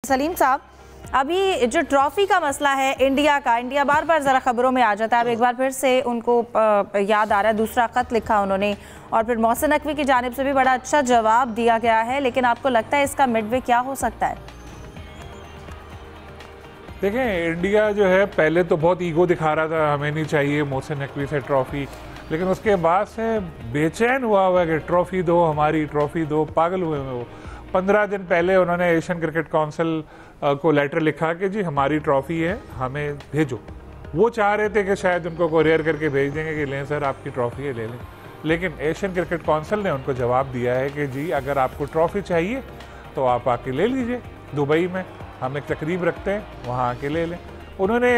सलीम साहब, अभी जो ट्रॉफी का मसला है इंडिया बार बार ज़रा खबरों में आ जाता है। अब एक बार फिर से उनको याद आ रहा है, दूसरा ख़त लिखा उन्होंने और फिर मोहसिन नकवी की जानिब से भी बड़ा अच्छा जवाब दिया गया है, लेकिन आपको लगता है इसका मिडवे क्या हो सकता है? देखें, इंडिया जो है पहले तो बहुत ईगो दिखा रहा था, हमें नहीं चाहिए मोहसिन नकवी से ट्रॉफी, लेकिन उसके बाद से बेचैन हुआ हुआ कि ट्रॉफी दो, हमारी ट्रॉफी दो, पागल हुए वो। 15 दिन पहले उन्होंने एशियन क्रिकेट काउंसिल को लेटर लिखा कि जी हमारी ट्रॉफी है, हमें भेजो। वो चाह रहे थे कि शायद उनको कोरियर करके भेज देंगे कि लें सर आपकी ट्रॉफी है, ले लें, लेकिन एशियन क्रिकेट काउंसिल ने उनको जवाब दिया है कि जी अगर आपको ट्रॉफी चाहिए तो आप आके ले लीजिए, दुबई में हम एक तकरीब रखते हैं, वहाँ आके ले लें। उन्होंने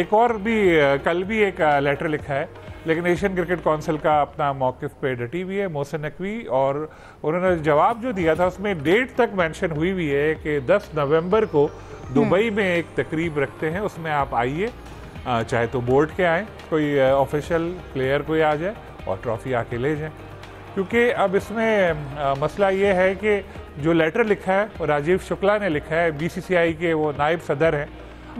एक और भी कल भी एक लेटर लिखा है, लेकिन एशियन क्रिकेट काउंसिल का अपना मौक़िफ़ पे डटी हुई है मोहसिन नकवी, और उन्होंने जवाब जो दिया था उसमें डेट तक मेंशन हुई हुई है कि 10 नवंबर को दुबई में एक तकरीब रखते हैं, उसमें आप आइए, चाहे तो बोर्ड के आएँ, कोई ऑफिशियल प्लेयर कोई आ जाए और ट्रॉफ़ी आके ले जाएँ। क्योंकि अब इसमें मसला ये है कि जो लेटर लिखा है राजीव शुक्ला ने लिखा है, BCCI के वो नायब सदर हैं।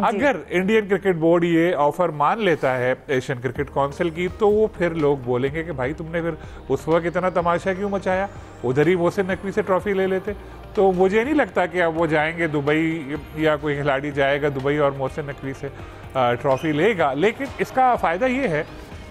अगर इंडियन क्रिकेट बोर्ड ये ऑफर मान लेता है एशियन क्रिकेट काउंसिल की, तो वो फिर लोग बोलेंगे कि भाई तुमने फिर उस वक्त इतना तमाशा क्यों मचाया, उधर ही मोहसिन नकवी से ट्रॉफी ले लेते। तो मुझे नहीं लगता कि अब वो जाएंगे दुबई, या कोई खिलाड़ी जाएगा दुबई और मोहसिन नकवी से ट्रॉफी लेगा। लेकिन इसका फ़ायदा ये है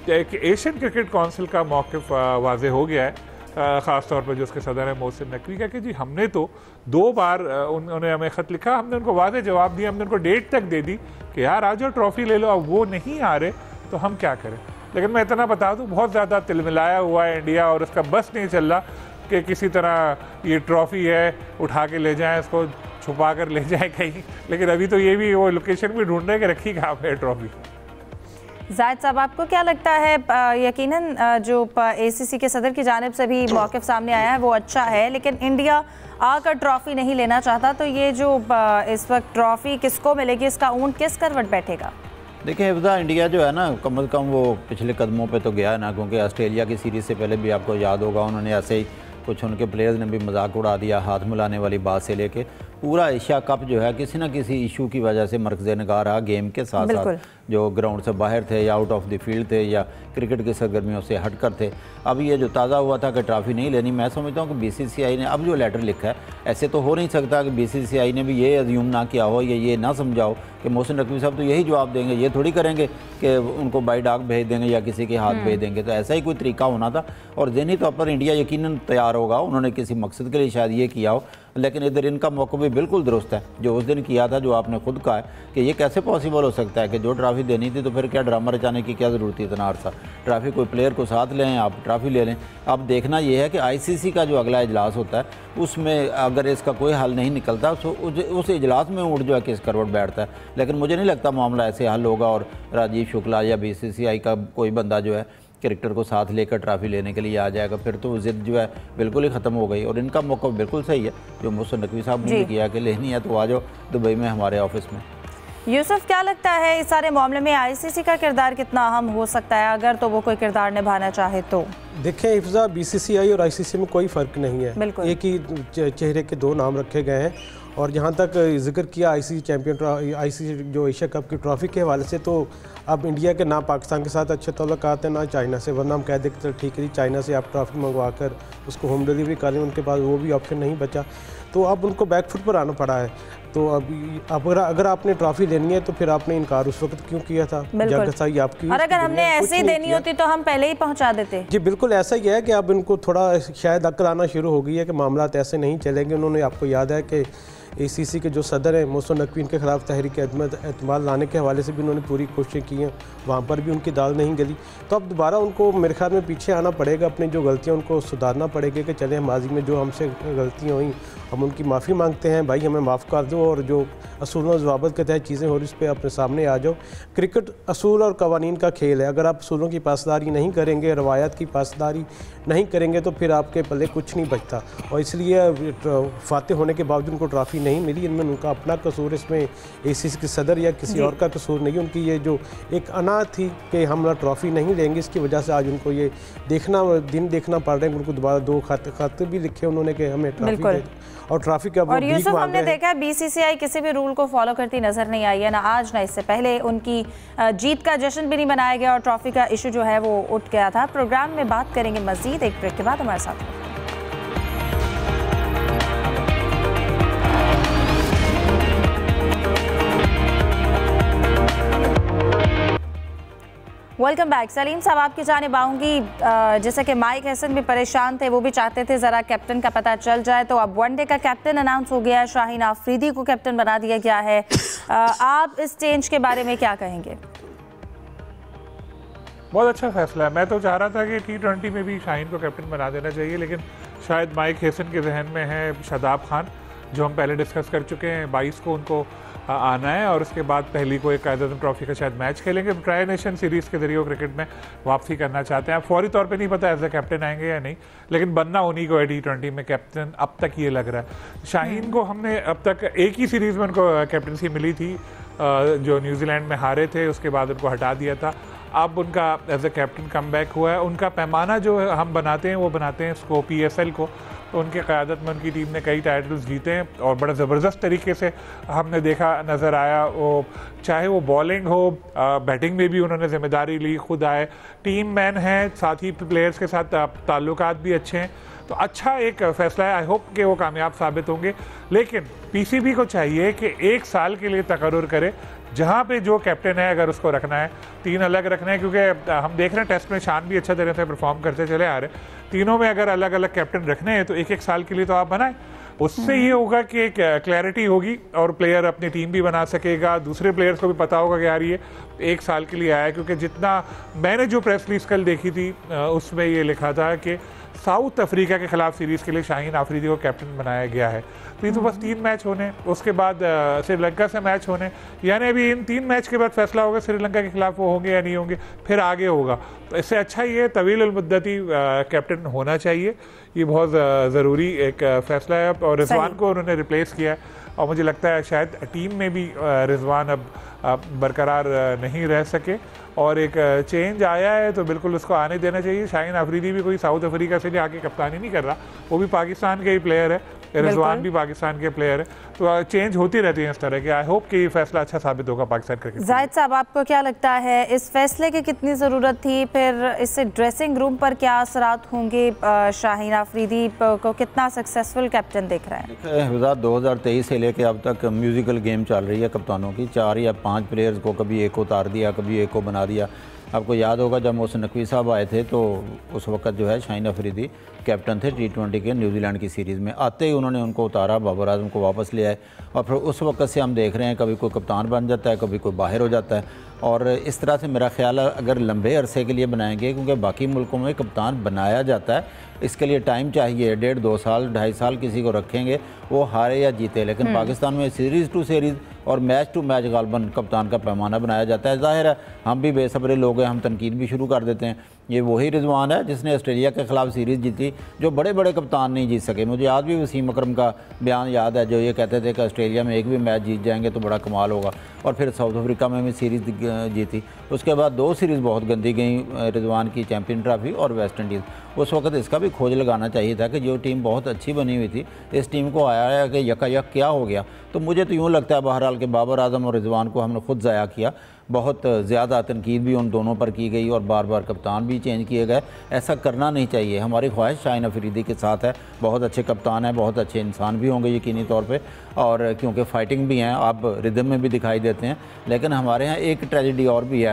कि एशियन क्रिकेट काउंसिल का मौक़िफ़ वाज़े हो गया है, ख़ास तौर पर जो उसके सदर है मोहसिन नकवी का, कि जी हमने तो 2 बार उन्होंने हमें ख़त लिखा, हमने उनको वाज़े जवाब दिया, हमने उनको डेट तक दे दी कि यार आ जाओ ट्रॉफ़ी ले लो, अब वो नहीं आ रहे तो हम क्या करें। लेकिन मैं इतना बता दूं, बहुत ज़्यादा तिलमिलाया हुआ है इंडिया और उसका बस नहीं चल रहा कि किसी तरह ये ट्रॉफ़ी है उठा के ले जाएँ, इसको छुपा कर ले जाए कहीं। लेकिन अभी तो ये भी वो लोकेशन भी ढूंढ रहे कि रखी कहाँ पे ट्रॉफ़ी। जाहिद साहब, आपको क्या लगता है, यकीनन जो ACC के सदर की जानिब से भी मौक़िफ़ सामने आया है वो अच्छा है, लेकिन इंडिया आकर ट्रॉफ़ी नहीं लेना चाहता, तो ये जो इस वक्त ट्रॉफ़ी किसको मिलेगी, इसका ऊंट किस करवट बैठेगा? देखिए हिफ्ज़ा, इंडिया जो है ना कम से कम वो पिछले कदमों पे तो गया है ना, क्योंकि ऑस्ट्रेलिया की सीरीज़ से पहले भी आपको याद होगा उन्होंने ऐसे ही कुछ उनके प्लेयर्स ने भी मजाक उड़ा दिया, हाथ मिलाने वाली बात से लेके पूरा एशिया कप जो है किसी ना किसी इशू की वजह से मरकज़े निगाह रहा, गेम के साथ साथ जो ग्राउंड से बाहर थे या आउट ऑफ द फील्ड थे या क्रिकेट की सरगर्मियों से हटकर थे। अब ये जो ताज़ा हुआ था कि ट्रॉफ़ी नहीं लेनी, मैं समझता हूँ कि BCCI ने अब जो लेटर लिखा है, ऐसे तो हो नहीं सकता कि BCCI ने भी ये अज्यूम ना किया हो या ये ना समझाओ कि मोहसिन नकवी साहब तो यही जवाब देंगे, ये थोड़ी करेंगे कि उनको बाई डाक भेज देंगे या किसी के हाथ भेज देंगे। तो ऐसा ही कोई तरीका होना था, और ज़हनी तौर पर इंडिया यकीनन तैयार होगा, उन्होंने किसी मकसद के लिए शायद ये किया हो, लेकिन इधर इनका मौक़िफ़ भी बिल्कुल दुरुस्त है जो उस दिन किया था, जो आपने खुद कहा है कि ये कैसे पॉसिबल हो सकता है कि जो ट्रॉफ़ी देनी थी तो फिर क्या ड्रामा रचाने की क्या ज़रूरत थी इतना अर्सा। ट्रॉफ़ी कोई प्लेयर को साथ लें, आप ट्रॉफ़ी ले लें। अब देखना ये है कि ICC का जो अगला इजलास होता है उसमें अगर इसका कोई हल नहीं निकलता तो उस इजलास में ऊँट जो है किस करवट बैठता है। लेकिन मुझे नहीं लगता मामला ऐसे हल होगा और राजीव शुक्ला या BCCI का कोई बंदा जो है क्रिकेटर को साथ लेकर ट्रॉफ़ी लेने के लिए आ जाएगा, फिर तो ज़िद जो है बिल्कुल ही ख़त्म हो गई। और इनका मौका बिल्कुल सही है जो मोहसिन नकवी साहब ने किया कि लेनी है तो आ जाओ दुबई में हमारे ऑफिस में। यूसुफ, क्या लगता है इस सारे मामले में ICC का किरदार कितना अहम हो सकता है, अगर तो वो कोई किरदार निभाना चाहे तो? देखें हिफ्ज़ा, BCCI और ICC में कोई फ़र्क नहीं है, एक ही चेहरे के 2 नाम रखे गए हैं। और जहाँ तक जिक्र किया ICC जो एशिया कप की ट्रॉफ़ी के हवाले से, तो अब इंडिया के ना पाकिस्तान के साथ अच्छे ताल्लुकात हैं ना चाइना से, वरना हम कह देते ठीक है चाइना से आप ट्रॉफ़ी मंगवा कर उसको होम डिलीवरी कर लें, उनके पास वो भी ऑप्शन नहीं बचा, तो अब उनको बैकफुट पर आना पड़ा है। तो अब अगर आपने ट्रॉफी लेनी है तो फिर आपने इनकार उस वक्त क्यों किया था? जगह आपकी, और अगर हमने ऐसे ही देनी होती तो हम पहले ही पहुंचा देते। जी बिल्कुल ऐसा ही है कि अब इनको थोड़ा शायद अक्ल आना शुरू हो गई है कि मामला ऐसे नहीं चलेंगे। उन्होंने, आपको याद है कि ACC के जो सदर हैं मोहसिन नकवी के ख़िलाफ़ तहरीक एतमाद लाने के हवाले से भी उन्होंने पूरी कोशिश की हैं, वहाँ पर भी उनकी दाल नहीं गली। तो अब दोबारा उनको मेरे ख्याल में पीछे आना पड़ेगा, अपनी जो गलतियाँ उनको सुधारना पड़ेगा कि चलें माजी में जो हमसे गलतियाँ हुई हम उनकी माफ़ी मांगते हैं, भाई हमें माफ़ कर दो, और जो असूल और ज़वाबत के तहत चीज़ें हो रही उस पर अपने सामने आ जाओ। क्रिकेट असूल और कवानीन का खेल है, अगर आप असूलों की पासदारी नहीं करेंगे, रवायत की पासदारी नहीं करेंगे तो फिर आपके पल्ले कुछ नहीं बचता। और इसलिए फातह होने के बावजूद उनको ट्रॉफ़ी नहीं मिली, इनमें उनका अपना कसूर, इसमें ACC के सदर या किसी और का कसूर नहीं। उनकी ये जो एक अना थी कि हम ट्रॉफ़ी नहीं लेंगे, इसकी वजह से आज उनको ये दिन देखना पड़ रहे हैं। उनको दोबारा 2 खत भी लिखे उन्होंने कि हमें ट्रॉफी दे, और ट्रॉफी का और यूसुफ हमने देखा है BCCI किसी भी रूल को फॉलो करती नजर नहीं आई है, ना आज ना इससे पहले। उनकी जीत का जश्न भी नहीं मनाया गया और ट्रॉफी का इशू जो है वो उठ गया था। प्रोग्राम में बात करेंगे मजीद, एक ब्रेक के बाद हमारे साथ। Welcome back. सलीम साहब, आपकी जानिब आऊँगी। जैसे कि माइक हसन भी परेशान थे, वो भी चाहते थे ज़रा कैप्टन का पता चल जाए, तो अब वनडे का कैप्टन अनाउंस हो गया है, शाहीन आफरीदी को कैप्टन बना दिया गया है। आप इस चेंज के बारे में क्या कहेंगे? बहुत अच्छा फैसला है। मैं तो चाह रहा था कि T20 में भी शाहीन को कैप्टन बना देना चाहिए, लेकिन शायद माइक हसन के जहन में है शादाब खान, जो हम पहले डिस्कस कर चुके हैं। 22 को उनको आना है और उसके बाद पहली को एक कायद ट्रॉफी का शायद मैच खेलेंगे। ट्राई नेशन सीरीज़ के जरिए वो क्रिकेट में वापसी करना चाहते हैं। अब फौरी तौर पे नहीं पता एज ए कैप्टन आएंगे या नहीं, लेकिन बनना उन्हीं को है T20 में कैप्टन, अब तक ये लग रहा है। शाहीन को हमने अब तक एक ही सीरीज़ में उनको कैप्टनसी मिली थी, जो न्यूजीलैंड में हारे थे, उसके बाद उनको हटा दिया था। अब उनका as a captain come back हुआ है। उनका पैमाना जो हम बनाते हैं वो बनाते हैं उसको PSL को, तो उनकी क़यादत में उनकी टीम ने कई टाइटल्स जीते हैं और बड़ा ज़बरदस्त तरीके से हमने देखा नज़र आया। वो चाहे वो बॉलिंग हो, बैटिंग में भी उन्होंने ज़िम्मेदारी ली, खुद आए, टीम मैन हैं, साथ ही प्लेयर्स के साथ ताल्लुकात भी अच्छे हैं। तो अच्छा एक फ़ैसला है। आई होप कि वो कामयाब साबित होंगे, लेकिन PCB को चाहिए कि 1 साल के लिए तकर्रुर करे, जहाँ पे जो कैप्टन है अगर उसको रखना है, 3 अलग रखना है, क्योंकि हम देख रहे हैं टेस्ट में शान भी अच्छा तरह से परफॉर्म करते चले आ रहे। तीनों में अगर अलग अलग कैप्टन रखने हैं तो 1-1 साल के लिए तो आप बनाएं। उससे ये होगा कि एक क्लैरिटी होगी और प्लेयर अपनी टीम भी बना सकेगा, दूसरे प्लेयर्स को भी पता होगा कि यार ये 1 साल के लिए आया है। क्योंकि जितना मैंने जो प्रेस रिलीज कल देखी थी उसमें ये लिखा था कि साउथ अफ्रीका के खिलाफ सीरीज़ के लिए शाहीन आफरीदी को कैप्टन बनाया गया है। तो ये तो बस 3 मैच होने, उसके बाद श्रीलंका से मैच होने, यानी अभी इन 3 मैच के बाद फैसला होगा श्रीलंका के खिलाफ वो होंगे या नहीं होंगे, फिर आगे होगा। तो इससे अच्छा ये तवील मुद्दती कैप्टन होना चाहिए, ये बहुत ज़रूरी एक फ़ैसला है। और रिजवान को उन्होंने रिप्लेस किया है और मुझे लगता है शायद टीम में भी रिजवान अब बरकरार नहीं रह सके और एक चेंज आया है तो बिल्कुल उसको आने देना चाहिए। शाहीन आफरीदी भी कोई साउथ अफ्रीका से आके कप्तानी नहीं कर रहा, वो भी पाकिस्तान के ही प्लेयर है, रिजवान भी पाकिस्तान के प्लेयर है, तो चेंज होती रहती है इस तरह के। आई होप कि ये फैसला अच्छा साबित होगा पाकिस्तान क्रिकेट। जाहिद साहब, आपको क्या लगता है इस फैसले की कितनी ज़रूरत थी? फिर इससे ड्रेसिंग रूम पर क्या असरात होंगे? शाहीन आफरीदी को कितना सक्सेसफुल कैप्टन देख रहे हैं? 2023 से लेकर अब तक म्यूजिकल गेम चल रही है कप्तानों की। 4 या 5 प्लेयर्स को कभी एक को उतार दिया, कभी एक को बना दिया। आपको याद होगा जब मोहसिन नकवी साहब आए थे तो उस वक्त जो है शाहीन अफरीदी कैप्टन थे T20 के न्यूजीलैंड की सीरीज़ में। आते ही उन्होंने उनको उतारा, बाबर आजम को वापस ले आए और फिर उस वक्त से हम देख रहे हैं कभी कोई कप्तान बन जाता है, कभी कोई बाहर हो जाता है। और इस तरह से मेरा ख्याल है अगर लंबे अरसे के लिए बनाएंगे, क्योंकि बाकी मुल्कों में कप्तान बनाया जाता है, इसके लिए टाइम चाहिए, 1.5-2 साल 2.5 साल किसी को रखेंगे वो हारे या जीते। लेकिन पाकिस्तान में सीरीज़ टू सीरीज़ और मैच टू मैच गालबन कप्तान का पैमाना बनाया जाता है। ज़ाहिर है हम भी बेसब्रे लोग हैं, हम तनकीद भी शुरू कर देते हैं। ये वही रिजवान है जिसने ऑस्ट्रेलिया के ख़िलाफ़ सीरीज़ जीती, जो बड़े बड़े कप्तान नहीं जीत सके। मुझे आज भी वसीम अकरम का बयान याद है, जो ये कहते थे कि ऑस्ट्रेलिया में एक भी मैच जीत जाएंगे तो बड़ा कमाल होगा, और फिर साउथ अफ्रीका में भी सीरीज़ जीती। उसके बाद 2 सीरीज़ बहुत गंदी गई, रिजवान की चैम्पियन ट्रॉफी और वेस्ट इंडीज़। उस वक्त इसका भी खोज लगाना चाहिए था कि जो टीम बहुत अच्छी बनी हुई थी, इस टीम को आया है कि यकायक क्या हो गया। तो मुझे तो यूँ लगता है बहरहाल के बाबर आजम और रिजवान को हमने खुद ज़ाया किया, बहुत ज़्यादा तनकीद भी उन दोनों पर की गई और बार बार कप्तान भी चेंज किए गए। ऐसा करना नहीं चाहिए। हमारी ख्वाहिश शाहीन अफरीदी के साथ है, बहुत अच्छे कप्तान हैं, बहुत अच्छे इंसान भी होंगे यकीनी तौर पे, और क्योंकि फ़ाइटिंग भी हैं, आप रिदम में भी दिखाई देते हैं। लेकिन हमारे यहाँ एक ट्रेजेडी और भी है